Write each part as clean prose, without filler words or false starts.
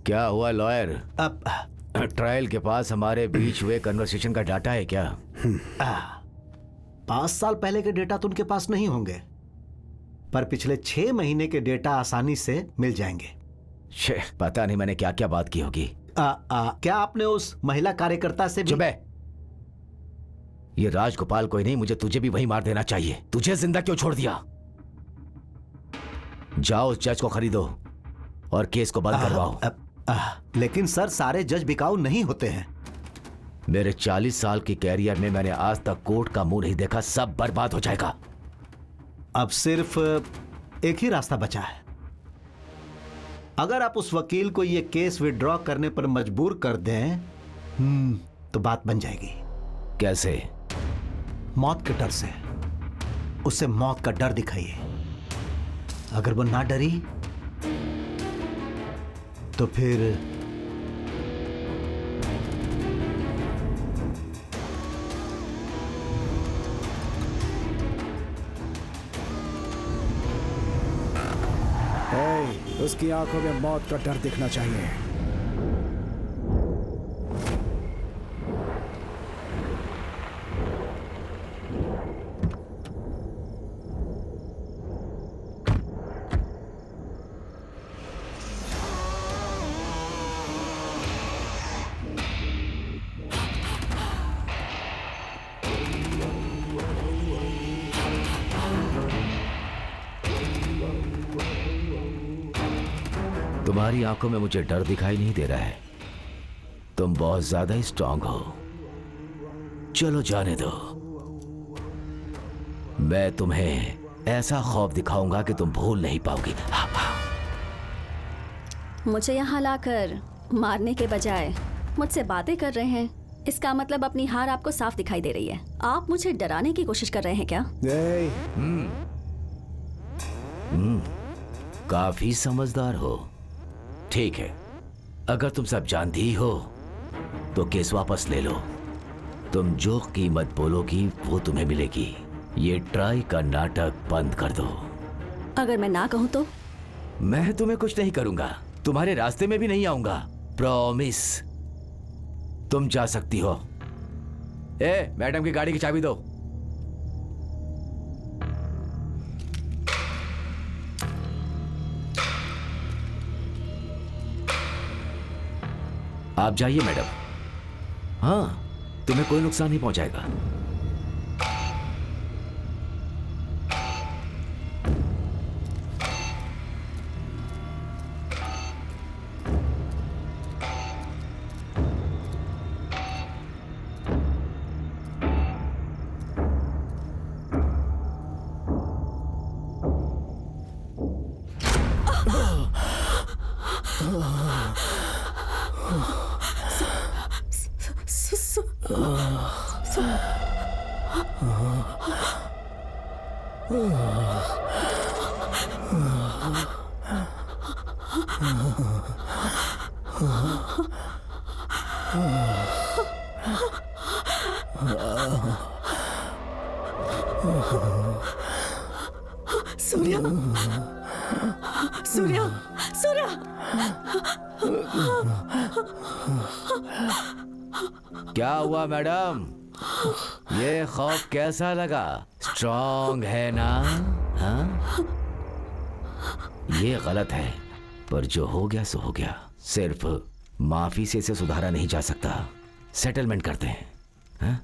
क्या हुआ लॉयर? अब ट्रायल के पास हमारे बीच हुए कन्वर्सेशन का डाटा है क्या? 5 साल पहले के डेटा तो उनके पास नहीं होंगे, पर पिछले 6 महीने के डेटा आसानी से मिल जाएंगे। पता नहीं मैंने क्या क्या बात की होगी। क्या आपने उस महिला कार्यकर्ता से भी? चुप है। ये राजगोपाल कोई नहीं, मुझे तुझे भी वही मार देना चाहिए। तुझे जिंदा क्यों छोड़ दिया? जाओ उस जज को खरीदो और केस को बंद करवाओ। लेकिन सर, सारे जज बिकाऊ नहीं होते हैं। मेरे 40 साल की कैरियर में मैंने आज तक कोर्ट का मुंह नहीं देखा। सब बर्बाद हो जाएगा। अब सिर्फ एक ही रास्ता बचा है। अगर आप उस वकील को यह केस विड्रॉ करने पर मजबूर कर दें तो बात बन जाएगी। कैसे? मौत के डर से। उसे मौत का डर दिखाइए। अगर वो ना डरी तो फिर उसकी आंखों में मौत का डर दिखना चाहिए। तुम्हारी आंखों में मुझे डर दिखाई नहीं दे रहा है। तुम बहुत ज्यादा ही स्ट्रांग हो। चलो जाने दो। मैं तुम्हें ऐसा खौफ दिखाऊंगा कि तुम भूल नहीं पाओगी। मुझे यहाँ लाकर मारने के बजाय मुझसे बातें कर रहे हैं। इसका मतलब अपनी हार आपको साफ दिखाई दे रही है। आप मुझे डराने की कोशिश कर रहे हैं क्या? काफी समझदार हो। ठीक है, अगर तुम सब जानती हो तो केस वापस ले लो। तुम जो कीमत बोलोगी वो तुम्हें मिलेगी। ये ट्राई का नाटक बंद कर दो। अगर मैं ना कहूं तो? मैं तुम्हें कुछ नहीं करूंगा। तुम्हारे रास्ते में भी नहीं आऊंगा। प्रॉमिस। तुम जा सकती हो। मैडम की गाड़ी की चाबी दो। आप जाइए मैडम। हाँ, तुम्हें कोई नुकसान नहीं पहुंचाएगा। सूर्या, सूर्या, सूर्या। क्या हुआ मैडम? ये खौफ कैसा लगा? स्ट्रॉन्ग है ना? हाँ? ये गलत है, पर जो हो गया सो हो गया। सिर्फ माफी से इसे सुधारा नहीं जा सकता। सेटलमेंट करते हैं। हाँ?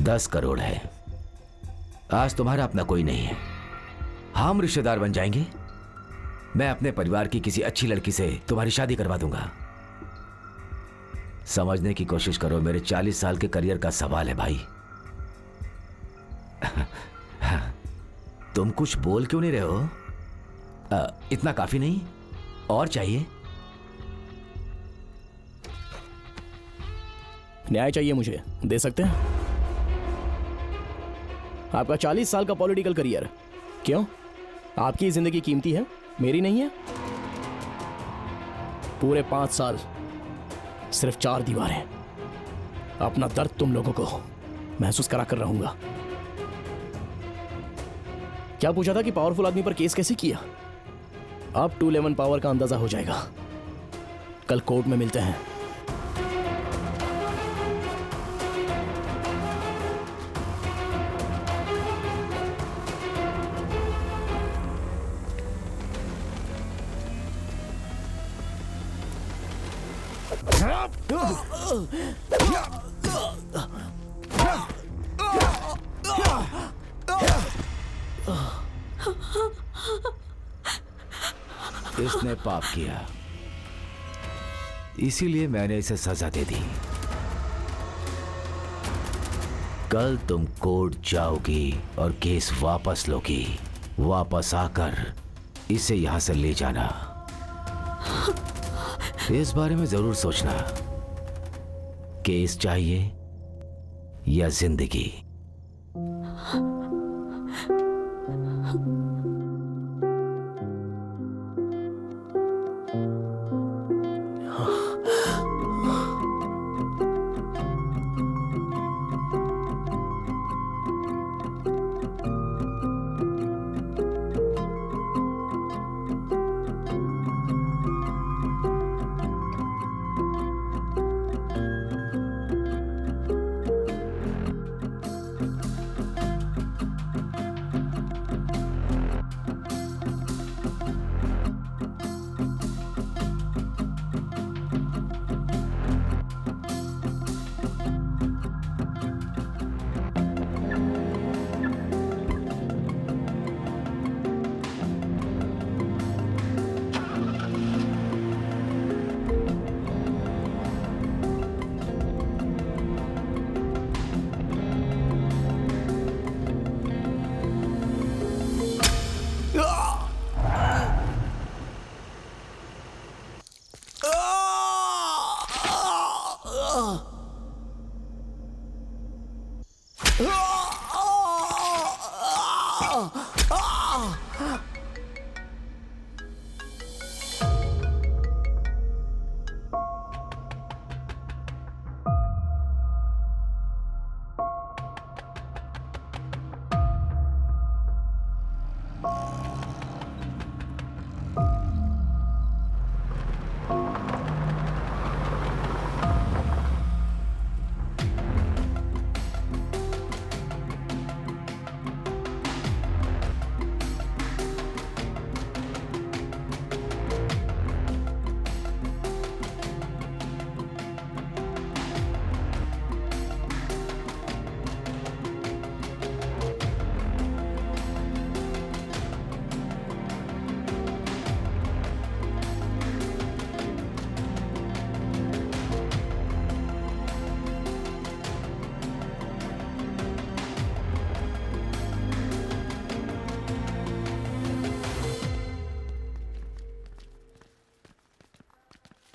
10 करोड़ है। आज तुम्हारा अपना कोई नहीं है। हम रिश्तेदार बन जाएंगे। मैं अपने परिवार की किसी अच्छी लड़की से तुम्हारी शादी करवा दूंगा। समझने की कोशिश करो, मेरे 40 साल के करियर का सवाल है भाई। तुम कुछ बोल क्यों नहीं रहे हो? इतना काफी नहीं? और चाहिए? न्याय चाहिए मुझे, दे सकते हैं? आपका 40 साल का पॉलिटिकल करियर, क्यों? आपकी जिंदगी कीमती है, मेरी नहीं है? पूरे 5 साल सिर्फ 4 दीवारें। अपना दर्द तुम लोगों को महसूस करा कर रहूंगा। क्या पूछा था कि पावरफुल आदमी पर केस कैसे किया? अब 211 पावर का अंदाजा हो जाएगा। कल कोर्ट में मिलते हैं। इसने पाप किया, इसीलिए मैंने इसे सजा दे दी। कल तुम कोर्ट जाओगी और केस वापस लोगी। वापस आकर इसे यहां से ले जाना। इस बारे में जरूर सोचना, केस चाहिए या जिंदगी।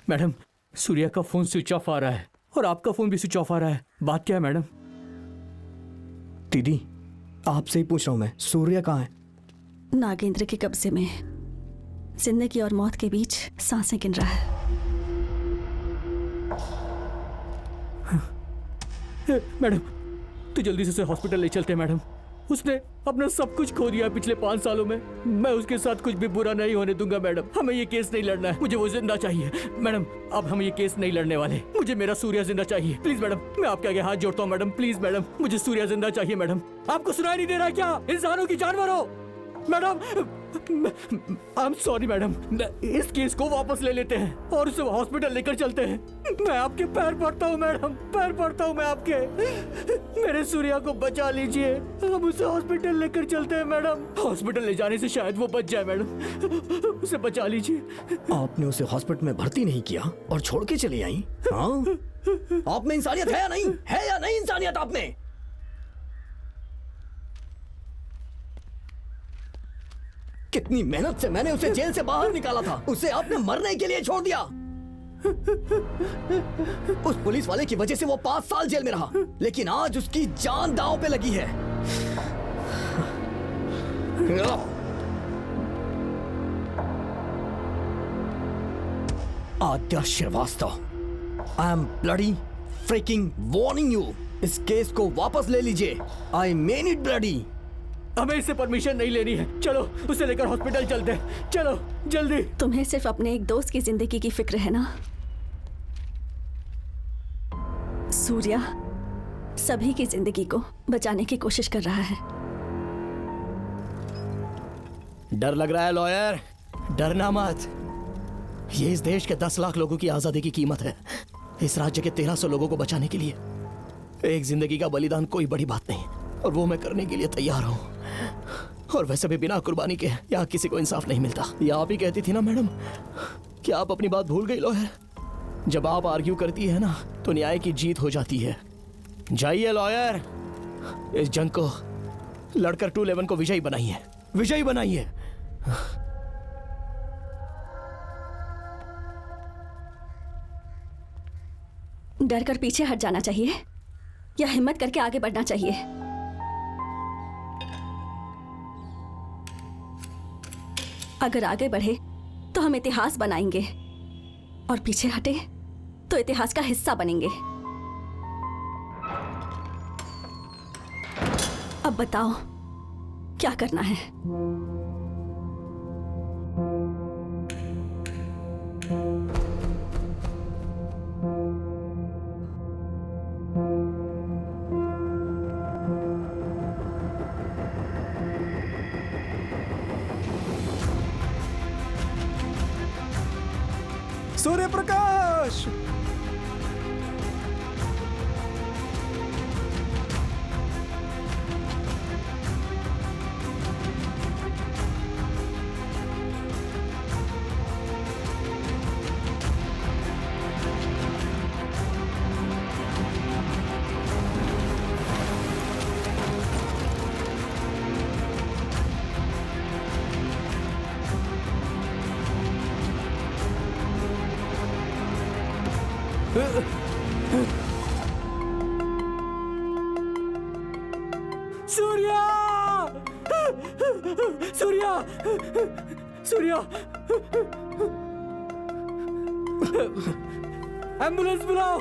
मैडम, सूर्या का फोन स्विच ऑफ आ रहा है और आपका फोन भी स्विच ऑफ आ रहा है। बात क्या है मैडम? दीदी, आपसे ही पूछ रहा हूं मैं, सूर्या कहाँ है? नागेंद्र के कब्जे में। जिंदगी और मौत के बीच सांसें गिन रहा है। मैडम, तो जल्दी से उसे हॉस्पिटल ले चलते हैं मैडम। उसने अपना सब कुछ खो दिया पिछले 5 सालों में। मैं उसके साथ कुछ भी बुरा नहीं होने दूंगा मैडम। हमें ये केस नहीं लड़ना है, मुझे वो जिंदा चाहिए मैडम। अब हम ये केस नहीं लड़ने वाले, मुझे मेरा सूर्या जिंदा चाहिए। प्लीज मैडम, मैं आपके आगे हाथ जोड़ता हूँ मैडम। प्लीज मैडम, मुझे सूर्या जिंदा चाहिए मैडम। आपको सुनाई नहीं दे रहा क्या? इंसानों की जानवर हो madam. I am sorry madam. इस केस को वापस ले लेते हैं और उसे हॉस्पिटल लेकर चलते हैं। मैं आपके पैर पड़ता हूँ मैडम, पैर पड़ता हूँ मैं आपके। मेरे सूर्या को बचा लीजिए। हम उसे हॉस्पिटल लेकर चलते हैं मैडम। हॉस्पिटल ले जाने से शायद वो बच जाए मैडम। उसे बचा लीजिए। आपने उसे हॉस्पिटल में भर्ती नहीं किया और छोड़ के चली आई? हाँ? आप में इंसानियत है या नहीं? है या नहीं इंसानियत आप में? कितनी मेहनत से मैंने उसे जेल से बाहर निकाला था, उसे आपने मरने के लिए छोड़ दिया। उस पुलिस वाले की वजह से वो 5 साल जेल में रहा, लेकिन आज उसकी जान दांव पे लगी है। Aadya Srivastava, I am bloody freaking warning you. इस केस को वापस ले लीजिए। I mean it bloody. हमें इससे परमिशन नहीं लेनी है। चलो उसे लेकर हॉस्पिटल चलते हैं, चलो जल्दी। तुम्हें सिर्फ अपने एक दोस्त की जिंदगी की फिक्र है ना? सूर्या सभी की जिंदगी को बचाने की कोशिश कर रहा है। डर लग रहा है लॉयर? डरना मत। ये इस देश के 10 लाख लोगों की आजादी की कीमत है। इस राज्य के 1300 लोगों को बचाने के लिए एक जिंदगी का बलिदान कोई बड़ी बात नहीं, और वो मैं करने के लिए तैयार हूं। और वैसे भी बिना कुर्बानी के यहाँ किसी को इंसाफ नहीं मिलता। ये आप ही कहती थी ना मैडम कि आप अपनी बात भूल गई लॉयर? जब आप आर्ग्यू करती है ना तो न्याय की जीत हो जाती है। जाइए लॉयर, इस जंग को लड़कर 211 को विजयी बनाइए, विजयी बनाइए। डर कर पीछे हट जाना चाहिए या हिम्मत करके आगे बढ़ना चाहिए? अगर आगे बढ़े तो हम इतिहास बनाएंगे, और पीछे हटे तो इतिहास का हिस्सा बनेंगे। अब बताओ क्या करना है? सूर्य प्रकाश! सूर्या! सूर्या! सूर्या! एम्बुलेंस बुलाओ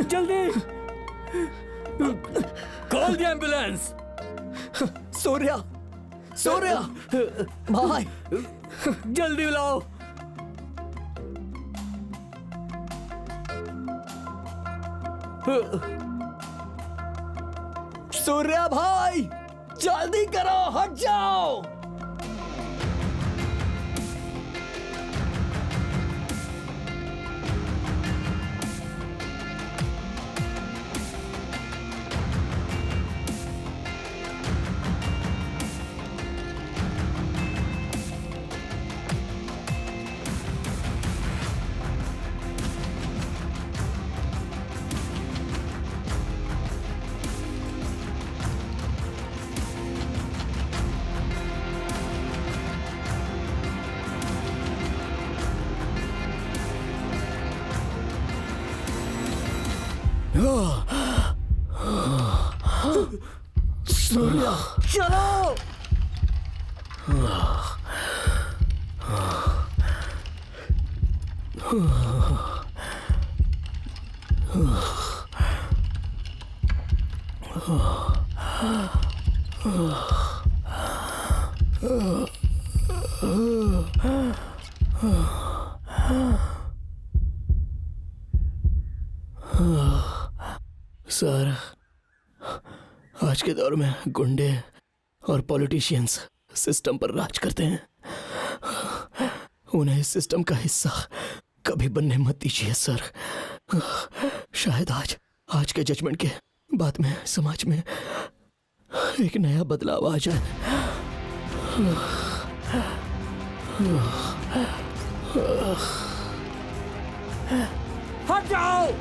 जल्दी! Call the ambulance! Surya, Surya भाई, जल्दी बुलाओ! सूर्या भाई, जल्दी करो, हट जाओ। सूर्या, चलो। सर, आज के दौर में गुंडे और पॉलिटिशियंस सिस्टम पर राज करते हैं। उन्हें इस सिस्टम का हिस्सा कभी बनने मत दीजिए सर। शायद आज के जजमेंट के बाद में समाज में एक नया बदलाव आ जाए। हट जाओ!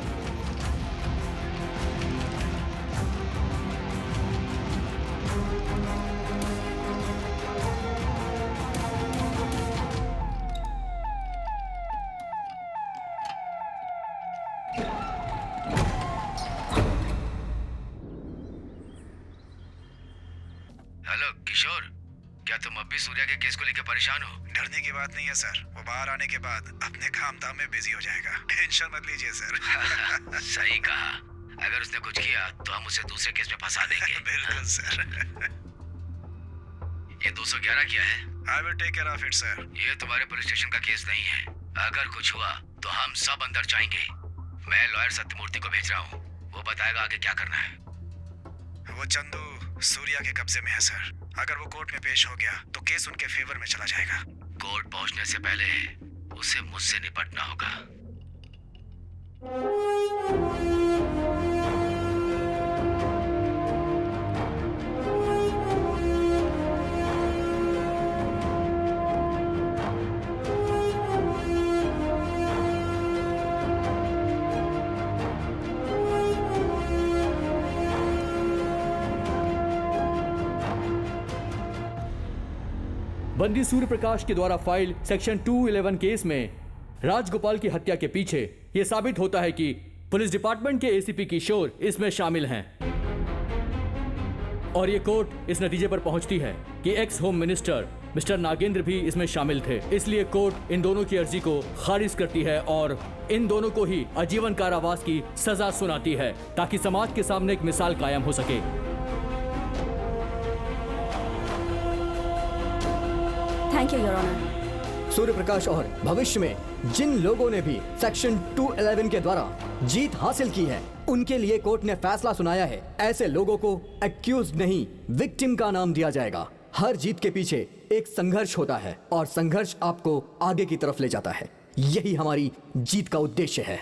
हेलो किशोर, क्या तुम अब भी सूर्या के केस को लेकर परेशान हो? डरने की बात नहीं है सर, वो बाहर आने के बाद अपने काम धाम में बिजी हो जाएगा। टेंशन मत लीजिए सर। सही कहा, अगर उसने कुछ किया तो हम उसे दूसरे केस में फंसा देंगे। बिल्कुल सर। ये 211 क्या है? I will take care of it sir. ये तुम्हारे पुलिस स्टेशन का केस नहीं है। अगर कुछ हुआ तो हम सब अंदर जाएंगे। मैं लॉयर सत्यमूर्ति को भेज रहा हूँ, वो बताएगा आगे क्या करना है। वो चंदू सूर्या के कब्जे में है सर। अगर वो कोर्ट में पेश हो गया तो केस उनके फेवर में चला जाएगा। कोर्ट पहुंचने से पहले उसे मुझसे निपटना होगा। बंदी सूर्य प्रकाश के द्वारा फाइल सेक्शन 211 केस में राजगोपाल की हत्या के पीछे यह साबित होता है कि पुलिस डिपार्टमेंट के एसीपी किशोर इसमें शामिल हैं। और ये कोर्ट इस नतीजे पर पहुंचती है कि x home minister mister Nagendra भी इसमें शामिल थे। इसलिए कोर्ट इन दोनों की अर्जी को खारिज करती है और इन दोनों को ही आजीवन कारावास की सजा सुनाती है ताकि समाज के सामने एक मिसाल कायम हो सके। Thank you your honour. Surya Prakash और भविष्य में जिन लोगों ने भी सेक्शन 211 के द्वारा जीत हासिल की है, उनके लिए कोर्ट ने फैसला सुनाया है। ऐसे लोगों को एक्यूज नहीं, विक्टिम का नाम दिया जाएगा। हर जीत के पीछे एक संघर्ष होता है और संघर्ष आपको आगे की तरफ ले जाता है। यही हमारी जीत का उद्देश्य है।